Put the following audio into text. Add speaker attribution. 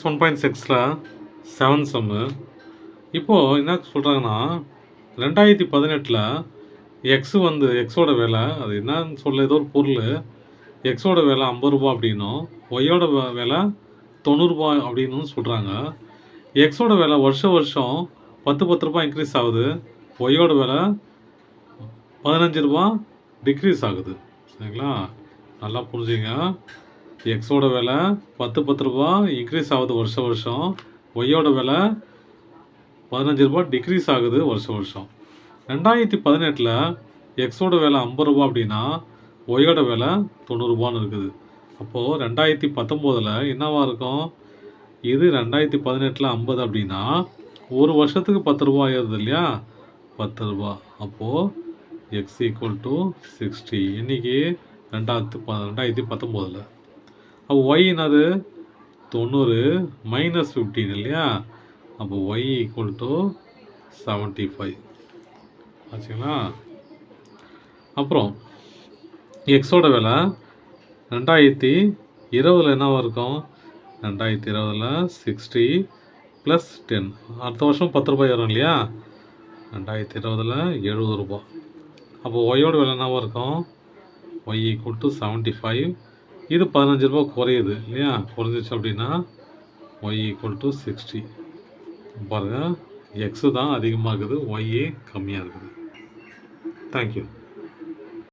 Speaker 1: Example 1.6ல் 7 சம்மு. இப்போது என்ன சொல்கிறாங்கன்னா 2018 எக்ஸோட விலை அது என்னன்னு சொல்ல ஏதோ ஒரு பொருள் எக்ஸோட விலை 50 ரூபா அப்படின்னும் ஒய்யோட விலை 90 ரூபா அப்படின்னு சொல்கிறாங்க. எக்ஸோட விலை வருஷம் 10 ரூபா இன்க்ரீஸ் ஆகுது, ஒய்யோட விலை 15 ரூபா டிக்ரீஸ் ஆகுது. சரிங்களா, நல்லா புரிஞ்சுங்க. எக்ஸோட விலை 10 ரூபா இன்க்ரீஸ் ஆகுது வருஷம், ஒய்யோட விலை 15 ரூபா டிக்ரீஸ் ஆகுது வருஷம். 2018 எக்ஸோட விலை 50 ரூபா அப்படின்னா ஒய்யோட விலை 90 ரூபான்னு இருக்குது. அப்போது 2019 என்னவா இருக்கும்? இது 2018 50 அப்படின்னா ஒரு வருஷத்துக்கு 10 ரூபா ஏறுது இல்லையா, 10 ரூபா. அப்போது எக்ஸ் ஈக்குவல் டு 60 இன்னைக்கு 2019. அப்போ ஒய் என்னது 90 மைனஸ் 15 இல்லையா, அப்போ ஒய் ஈக்குவல் டு 75 ஆச்சுங்களா. அப்புறம் எக்ஸோட விலை 2020 என்னவா இருக்கும்? 2020 60 + 10 அடுத்த வருஷம் 10 ரூபாய் ஏறும் இல்லையா, 2020 70 ரூபா. அப்போ ஒய்யோட விலை என்னவா இருக்கும்? Y equal to 75. இது 15 ரூபா குறையுது இல்லையா, குறைஞ்சிச்சு அப்படின்னா ஒய் ஈக்குவல் டு 60. பாருங்கள், எக்ஸு தான் அதிகமாக இருக்குது, ஒய்யே கம்மியாக இருக்குது. தேங்க்யூ.